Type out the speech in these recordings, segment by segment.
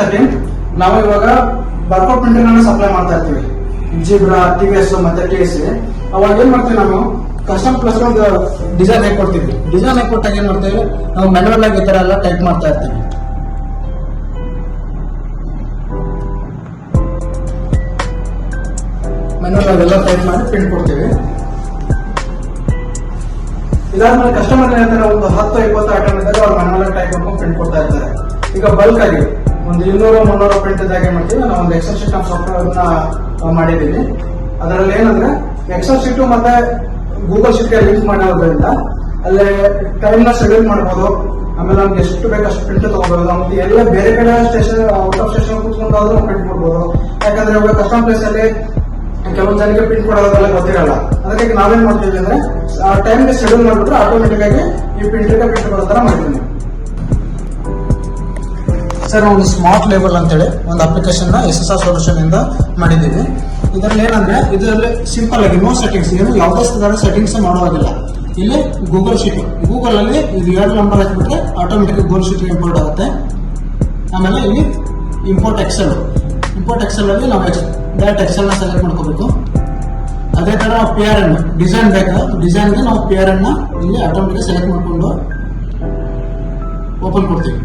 13 ನಾವು ಇವಾಗ ಬರ್ಕೋಡ್ ಪ್ರಿಂಟಿಂಗ್ ಅನ್ನು ಸಪ್ಲೈ ಮಾಡ್ತಾ ಇರ್ತೀವಿ. ಜಿಬ್ರಾ, ಟಿವಿಎಸ್ ಮತ್ತೆ ಟಿಎಸ್. ಅವಾಗ ಏನ್ ಮಾಡ್ತೀವಿ, ನಾವು ಕಸ್ಟಮ್ ಪ್ಲಸ್ ಒಂದು ಡಿಸೈನ್ ಹೇಗೆ ಕೊಡ್ತೀವಿ. ಡಿಸೈನ್ ಹೇಗೆ ಕೊಟ್ಟಾಗ ಏನ್ ಮಾಡ್ತೀವಿ, ನಾವು ಮ್ಯಾನ್ಯುವಲ್ ಆಗಿ ಈ ತರ ಎಲ್ಲ ಟೈಪ್ ಮಾಡ್ತಾ ಇರ್ತೀವಿ. ಮ್ಯಾನ್ಯುವಲ್ ಆಗೆಲ್ಲ ಟೈಪ್ ಮಾಡಿ ಪ್ರಿಂಟ್ ಕೊಡ್ತೀವಿ. ಇದಾದ್ಮೇಲೆ ಕಸ್ಟಮರ್ ಹೇಳ್ತಾರೆ ಒಂದು 10-20 ಐಟಮ್ ಇದ್ದಾಗ ಅವ್ರು ಮ್ಯಾನ್ಯುವಲ್ ಟೈಪ್ ಮಾಡ್ಕೊಂಡು ಪ್ರಿಂಟ್ ಕೊಡ್ತಾ ಇರ್ತಾರೆ. ಈಗ ಬಲ್ಕ್ ಆಗಿ ಒಂದು 200-300 ಪ್ರಿಂಟ್ ಇದ್ದಾಗ ಏನ್ ಮಾಡ್ತೀವಿ, ನಾವು ಒಂದು ಎಕ್ಸೆಲ್ ಶೀಟ್ ನಮ್ಮ ಸಾಫ್ಟ್ವೇರ್ ಮಾಡಿದ್ದೀವಿ. ಅದರಲ್ಲಿ ಏನಂದ್ರೆ ಎಕ್ಸೆಲ್ ಶೀಟ್ ಮತ್ತೆ ಗೂಗಲ್ ಶೀಟ್ಗೆ ಲಿಂಕ್ ಮಾಡೋದ್ರಿಂದ ಅಲ್ಲೇ ಟೈಮ್ ನ ಶೆಡ್ಯೂಲ್ ಮಾಡಬಹುದು. ಆಮೇಲೆ ನಮ್ಗೆ ಎಷ್ಟು ಬೇಕು ಅಷ್ಟು ಪ್ರಿಂಟ್ ತಗೋಬಹುದು. ನಮ್ಗೆ ಎಲ್ಲ ಬೇರೆ ಕಡೆ ಸ್ಟೇಷನ್, ಔಟ್ ಆಫ್ ಸ್ಟೇಷನ್ ಕೂತ್ಕೊಂಡು ನಾವು ಪ್ರಿಂಟ್ ಕೊಡ್ಬೋದು. ಯಾಕಂದ್ರೆ ಇವಾಗ ಕಸ್ಟಮ್ ಪ್ಲೇಸ್ ಅಲ್ಲಿ ಕೆಲವೊಂದು ಜನಕ್ಕೆ ಪ್ರಿಂಟ್ ಕೊಡೋದೆಲ್ಲ ಗೊತ್ತಿರಲ್ಲ. ಅದಕ್ಕೆ ನಾವೇನ್ ಮಾಡ್ತೀವಿ ಅಂದ್ರೆ ಆ ಟೈಮ್ಗೆ ಶೆಡ್ಯೂಲ್ ಮಾಡ್ಬಿಟ್ರೆ ಆಟೋಮೆಟಿಕ್ ಆಗಿ ಈ ಪ್ರಿಂಟ್ ಕೊಡೋ ತರ ಮಾಡ್ತೀವಿ. ಸರ್, ಒಂದು ಸ್ಮಾರ್ಟ್ ಲೇಬಲ್ ಅಂತೇಳಿ ಒಂದು ಅಪ್ಲಿಕೇಶನ್ SSR ಸೊಲ್ಯೂಷನ್ ಇಂದ ಮಾಡಿದ್ದೀವಿ. ಇದರಲ್ಲಿ ಏನಂದ್ರೆ ಇದರಲ್ಲಿ ಸಿಂಪಲ್ ಆಗಿ ನೋ ಸೆಟ್ಟಿಂಗ್ಸ್, ಏನು ಯಾವುದೇ ಸೆಟ್ಟಿಂಗ್ಸ್ ಮಾಡೋದಿಲ್ಲ. ಇಲ್ಲಿ ಗೂಗಲ್ ಶೀಟ್, ಗೂಗಲ್ ಅಲ್ಲಿ ಇದು 2 ನಂಬರ್ ಹಾಕಿಬಿಟ್ರೆ ಆಟೋಮೆಟಿಕ್ ಗೂಗಲ್ ಶೀಟ್ ಇಂಪೋರ್ಟ್ ಆಗುತ್ತೆ. ಆಮೇಲೆ ಇಲ್ಲಿ ಇಂಪೋರ್ಟ್ ಎಕ್ಸೆಲ್ ಅಲ್ಲಿ ನಾವು ಡೈರೆಕ್ಟ್ ಎಕ್ಸೆಲ್ ನ ಸೆಲೆಕ್ಟ್ ಮಾಡ್ಕೋಬೇಕು. ಅದೇ ತರ ನಾವು PRN ಡಿಸೈನ್ ಬೇಕಾ, ಡಿಸೈನ್ಗೆ ನಾವು PRN ನ ಇಲ್ಲಿ ಆಟೋಮೆಟಿಕ್ ಸೆಲೆಕ್ಟ್ ಮಾಡ್ಕೊಂಡು ಓಪನ್ ಕೊಡ್ತೀವಿ.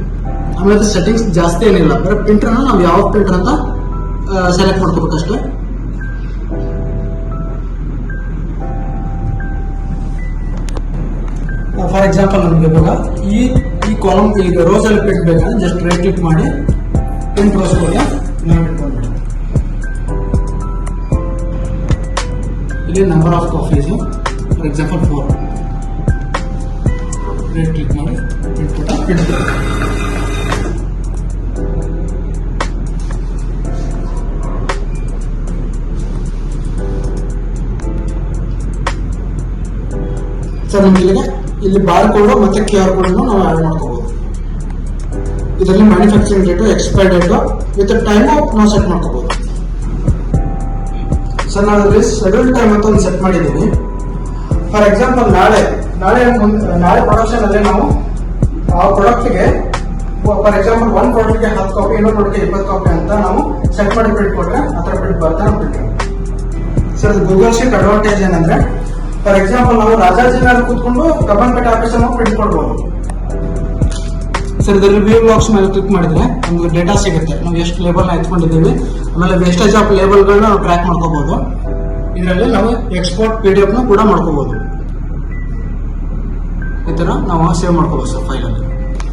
ಆಮೇಲೆ ಸೆಟ್ಟಿಂಗ್ಸ್ ಜಾಸ್ತಿ ಏನಿಲ್ಲ, ಬರೀ ಪ್ರಿಂಟರ್ ನಾವು ಯಾವ ಪ್ರಿಂಟರ್ ಅಂತ ಸೆಲೆಕ್ಟ್ ಮಾಡ್ಕೋಬೇಕಷ್ಟೇ. ಫಾರ್ ಎಕ್ಸಾಂಪಲ್ ನಮಗೆ ಇವಾಗ ಈ ಕಾಲಮ್ ಈಗ ರೋಸ್ ಅಲ್ಲಿ ಪ್ರಿಂಟ್ ಬೇಕಂದ್ರೆ ಜಸ್ಟ್ ರೈಟ್ ಕ್ಲಿಕ್ ಮಾಡಿ ಪ್ರಿಂಟ್ ರೋಸ್ ಗೆ ಇಟ್ಕೊಂಡ್ಬಿಡಿ. ಇಲ್ಲಿ number of coffees for example 4 right click ಮಾಡಿ ಪ್ರಿಂಟ್ ಸರ್, ನಮಗೆ ಇಲ್ಲಿ ಬಾರ್ ಕೋಡ್ ಮತ್ತೆ QR ಕೋಡ್ ನಾವು ಆಡ್ ಮಾಡ್ಕೋಬಹುದು. ಇದರಲ್ಲಿ manufacturing date, expire date with time ನಾವು ಸೆಟ್ ಮಾಡ್ಕೋಬಹುದು. ಸರ್, ನಾವು ಇಲ್ಲಿ ಶೆಡ್ಯೂಲ್ ಟೈಮ್ ಅಂತ ಒಂದು ಸೆಟ್ ಮಾಡಿದ್ದೀವಿ. ಫಾರ್ ಎಕ್ಸಾಂಪಲ್ ನಾಳೆ ಪ್ರೊಡಕ್ಷನ್ ಅಲ್ಲಿ ನಾವು ಆ ಪ್ರಾಡಕ್ಟ್ಗೆ ಫಾರ್ ಎಕ್ಸಾಂಪಲ್ 1 ಪ್ರಾಡಕ್ಟ್ಗೆ 10 ಕಾಪಿ, ಇನ್ನೊಂದು ಪ್ರಾಡಕ್ಟ್ಗೆ 20 ಕಾಪಿ ಅಂತ ನಾವು ಸೆಟ್ ಮಾಡಿ ಪ್ರಿಂಟ್ ಕೊಟ್ರೆ ಆ ಥರ ಪ್ರಿಂಟ್ ಬರ್ತಾ print. Sir, Google sheet advantage ಏನಂದ್ರೆ ಫಾರ್ ಎಕ್ಸಾಂಪಲ್ ನಾವು ರಾಜಾಜಿನಲ್ಲಿ ಕೂತ್ಕೊಂಡು ಕಬ್ಬನ್ಪೇಟೆ ಆಫೀಸ್ ನಾವು ಪ್ರಿಂಟ್ ಕೊಡ್ಬೋದು. ಸರ್, ಇದರಲ್ಲಿ ವ್ಯೂ ಬಾಕ್ಸ್ ಮೇಲೆ ಕ್ಲಿಕ್ ಮಾಡಿದ್ರೆ ನಮ್ಗೆ ಡೇಟಾ ಸಿಗುತ್ತೆ. ನಾವು ಎಷ್ಟು ಲೇಬಲ್ ನ ಎತ್ಕೊಂಡಿದ್ದೀವಿ, ಆಮೇಲೆ ವೇಸ್ಟೇಜ್ ಆಫ್ ಲೇಬಲ್ಗಳನ್ನ ನಾವು ಟ್ರ್ಯಾಕ್ ಮಾಡ್ಕೋಬಹುದು. ಇದರಲ್ಲಿ ನಾವು ಎಕ್ಸ್ಪೋರ್ಟ್ PDF ನ ಕೂಡ ಮಾಡ್ಕೋಬಹುದು. ಈ ತರ ನಾವು ಸೇವ್ ಮಾಡ್ಕೋಬಹುದು ಸರ್ ಫೈಲ್ ಅಲ್ಲಿ.